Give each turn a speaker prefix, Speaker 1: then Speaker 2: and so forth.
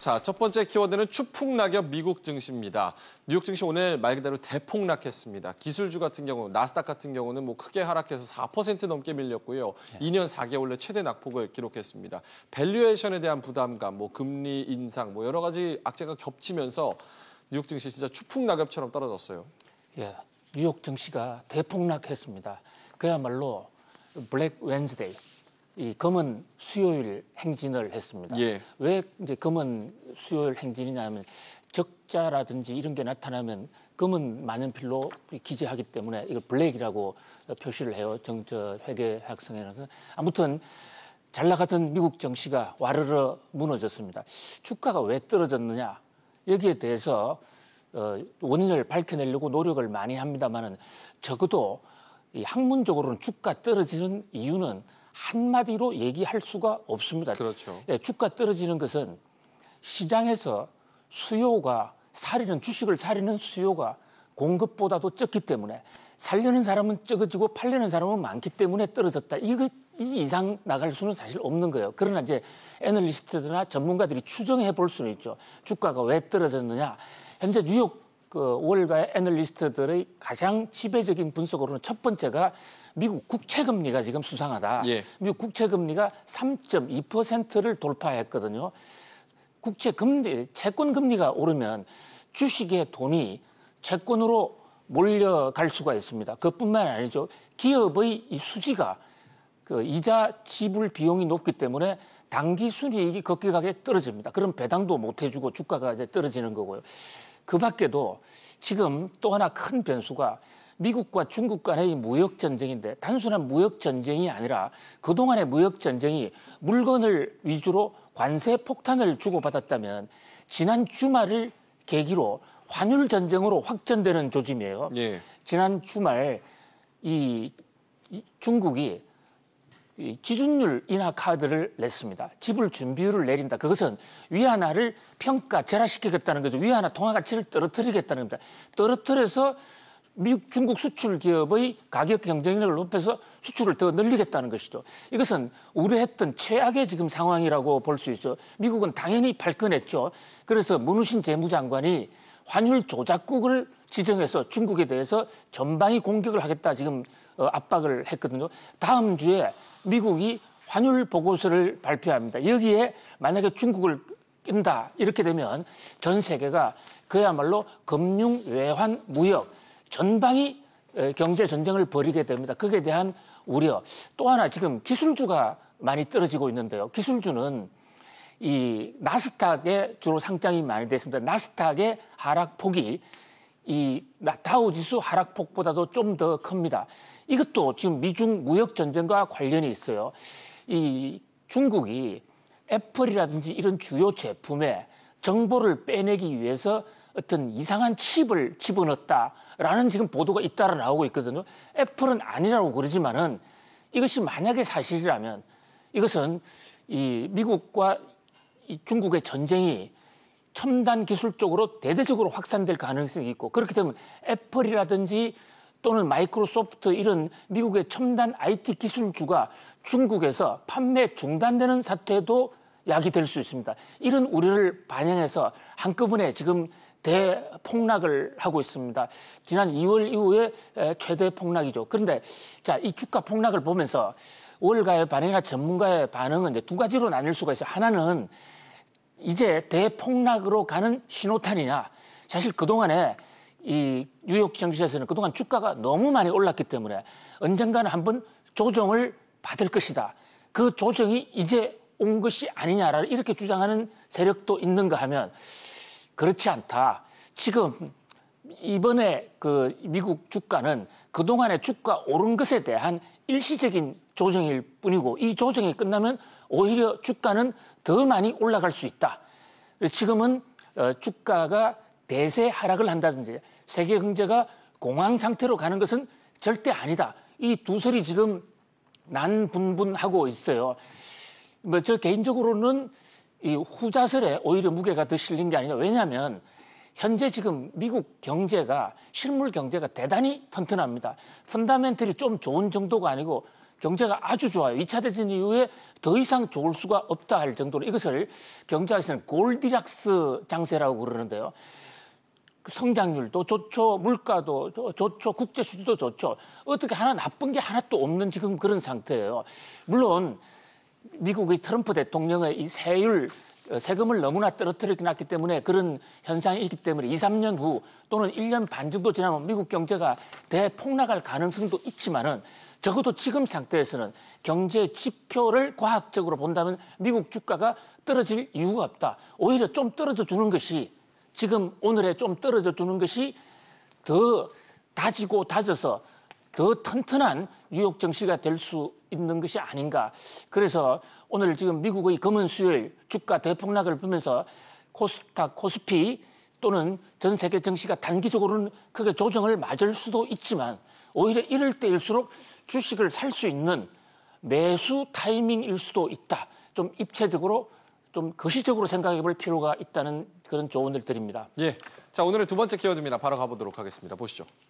Speaker 1: 자, 첫 번째 키워드는 추풍낙엽 미국 증시입니다. 뉴욕 증시 오늘 말 그대로 대폭락했습니다. 기술주 같은 경우, 나스닥 같은 경우는 크게 하락해서 4% 넘게 밀렸고요. 2년 4개월 내 최대 낙폭을 기록했습니다. 밸류에이션에 대한 부담감, 금리 인상, 여러 가지 악재가 겹치면서 뉴욕 증시 진짜 추풍낙엽처럼 떨어졌어요.
Speaker 2: 예, 뉴욕 증시가 대폭락했습니다. 그야말로 블랙 웬즈데이. 이 검은 수요일 행진을 했습니다.
Speaker 1: 예.
Speaker 2: 왜 이제 검은 수요일 행진이냐면 적자라든지 이런 게 나타나면 검은 만연필로 기재하기 때문에 이걸 블랙이라고 표시를 해요. 회계 학성에는. 아무튼 잘 나가던 미국 증시가 와르르 무너졌습니다. 주가가 왜 떨어졌느냐 여기에 대해서 원인을 밝혀내려고 노력을 많이 합니다만은 적어도 이 학문적으로는 주가 떨어지는 이유는 한마디로 얘기할 수가 없습니다.
Speaker 1: 그렇죠.
Speaker 2: 예, 주가 떨어지는 것은 시장에서 수요가 주식을 사려는 수요가 공급보다도 적기 때문에 살려는 사람은 적어지고 팔려는 사람은 많기 때문에 떨어졌다. 이 이상 나갈 수는 사실 없는 거예요. 그러나 이제 애널리스트들이나 전문가들이 추정해 볼 수는 있죠. 주가가 왜 떨어졌느냐. 현재 뉴욕 월가의 애널리스트들의 가장 지배적인 분석으로는 첫 번째가 미국 국채금리가 지금 수상하다.
Speaker 1: 예.
Speaker 2: 미국 국채금리가 3.2%를 돌파했거든요. 채권금리가 오르면 주식의 돈이 채권으로 몰려갈 수가 있습니다. 그것뿐만 아니죠. 기업의 이 수지가 이자 지불 비용이 높기 때문에 당기 순이익이 급격하게 떨어집니다. 그럼 배당도 못 해주고 주가가 이제 떨어지는 거고요. 그 밖에도 지금 또 하나 큰 변수가 미국과 중국 간의 무역 전쟁인데 단순한 무역 전쟁이 아니라 그동안의 무역 전쟁이 물건을 위주로 관세 폭탄을 주고받았다면 지난 주말을 계기로 환율 전쟁으로 확전되는 조짐이에요.
Speaker 1: 예.
Speaker 2: 지난 주말 중국이 지준율 인하 카드를 냈습니다. 지불 준비율을 내린다. 그것은 위안화를 절하시키겠다는 거죠. 위안화 통화 가치를 떨어뜨리겠다는 겁니다. 떨어뜨려서 미국, 중국 수출 기업의 가격 경쟁력을 높여서 수출을 더 늘리겠다는 것이죠. 이것은 우려했던 최악의 지금 상황이라고 볼 수 있죠. 미국은 당연히 발끈했죠. 그래서 문우신 재무장관이 환율 조작국을 지정해서 중국에 대해서 전방위 공격을 하겠다 지금 압박을 했거든요. 다음 주에 미국이 환율 보고서를 발표합니다. 여기에 만약에 중국을 낀다 이렇게 되면 전 세계가 그야말로 금융, 외환, 무역 전방위 경제 전쟁을 벌이게 됩니다. 거기에 대한 우려. 또 하나 지금 기술주가 많이 떨어지고 있는데요. 기술주는 이 나스닥에 주로 상장이 많이 됐습니다. 나스닥의 하락폭이 이 다우지수 하락폭보다도 좀 더 큽니다. 이것도 지금 미중 무역 전쟁과 관련이 있어요. 이 중국이 애플이라든지 이런 주요 제품에 정보를 빼내기 위해서 어떤 이상한 칩을 집어넣었다라는 지금 보도가 잇따라 나오고 있거든요. 애플은 아니라고 그러지만은 이것이 만약에 사실이라면 이것은 이 미국과 이 중국의 전쟁이 첨단 기술 쪽으로 대대적으로 확산될 가능성이 있고 그렇게 되면 애플이라든지 또는 마이크로소프트 이런 미국의 첨단 IT 기술주가 중국에서 판매 중단되는 사태도 야기될 수 있습니다. 이런 우려를 반영해서 한꺼번에 지금 대폭락을 하고 있습니다. 지난 2월 이후에 최대 폭락이죠. 그런데 자, 이 주가 폭락을 보면서 월가의 반응이나 전문가의 반응은 이제 두 가지로 나뉠 수가 있어요. 하나는 이제 대폭락으로 가는 신호탄이냐. 사실 그동안에 이 뉴욕 증시에서는 그동안 주가가 너무 많이 올랐기 때문에 언젠가는 한번 조정을 받을 것이다. 그 조정이 이제 온 것이 아니냐라 이렇게 주장하는 세력도 있는가 하면 그렇지 않다. 지금 이번에 미국 주가는 그동안의 주가 오른 것에 대한 일시적인 조정일 뿐이고 이 조정이 끝나면 오히려 주가는 더 많이 올라갈 수 있다. 지금은 주가가 대세 하락을 한다든지 세계 경제가 공황 상태로 가는 것은 절대 아니다. 이 두 설이 지금 난분분하고 있어요. 저 개인적으로는 이 후자설에 오히려 무게가 더 실린 게 아니냐. 왜냐하면 현재 지금 미국 경제가 실물 경제가 대단히 튼튼합니다. 펀다멘털이 좀 좋은 정도가 아니고 경제가 아주 좋아요. 2차 대전 이후에 더 이상 좋을 수가 없다 할 정도로 이것을 경제학에서는 골디락스 장세라고 그러는데요. 성장률도 좋죠, 물가도 좋죠, 국제 수지도 좋죠. 어떻게 하나 나쁜 게 하나도 없는 지금 그런 상태예요. 물론 미국의 트럼프 대통령의 이 세금을 너무나 떨어뜨리게 놨기 때문에 그런 현상이 있기 때문에 2, 3년 후 또는 1년 반 정도 지나면 미국 경제가 대폭락할 가능성도 있지만은 적어도 지금 상태에서는 경제 지표를 과학적으로 본다면 미국 주가가 떨어질 이유가 없다. 오히려 좀 떨어져 주는 것이 지금 오늘에 좀 떨어져 주는 것이 더 다지고 다져서 더 튼튼한 뉴욕 증시가 될 수 있는 것이 아닌가. 그래서 오늘 지금 미국의 금은 수요일 주가 대폭락을 보면서 코스닥, 코스피 또는 전 세계 증시가 단기적으로는 크게 조정을 맞을 수도 있지만 오히려 이럴 때일수록 주식을 살 수 있는 매수 타이밍일 수도 있다. 좀 입체적으로 좀 거시적으로 생각해 볼 필요가 있다는 그런 조언을 드립니다.
Speaker 1: 예. 자, 오늘의 두 번째 키워드입니다. 바로 가보도록 하겠습니다. 보시죠.